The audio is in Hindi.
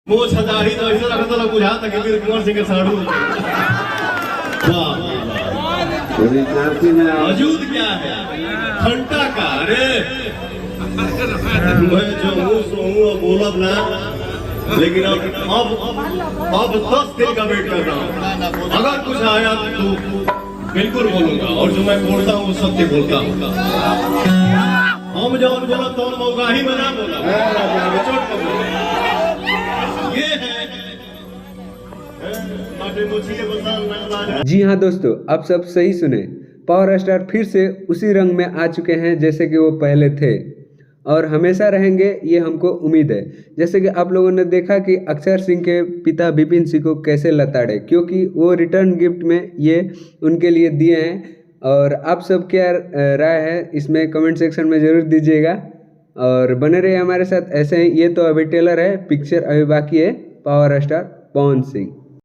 वो छदाही तो ऐसा लगता था बुझा था कि वीर कुंवर सिंह के साड़ू। वाह मौजूद क्या है घंटा का। अरे मैं जो हूँ सो हूँ अब बोलब ना, लेकिन अब 10 दिन का वेट कर रहा हूँ। अगर कुछ आया तो बिल्कुल बोलूंगा, और जो मैं बोलता हूँ वो सत्य बोलता हूँ। हम जो बोला तो मौका ही में ना बोला। ये है जी हाँ दोस्तों, आप सब सही सुने। पावर स्टार फिर से उसी रंग में आ चुके हैं जैसे कि वो पहले थे, और हमेशा रहेंगे, ये हमको उम्मीद है। जैसे कि आप लोगों ने देखा कि अक्षर सिंह के पिता विपिन सिंह को कैसे लताड़े, क्योंकि वो रिटर्न गिफ्ट में ये उनके लिए दिए हैं। और आप सब क्या राय है इसमें कमेंट सेक्शन में ज़रूर दीजिएगा, और बने रहिए हमारे साथ ऐसे ही। ये तो अभी टेलर है, पिक्चर अभी बाकी है। Power star Pawan Singh.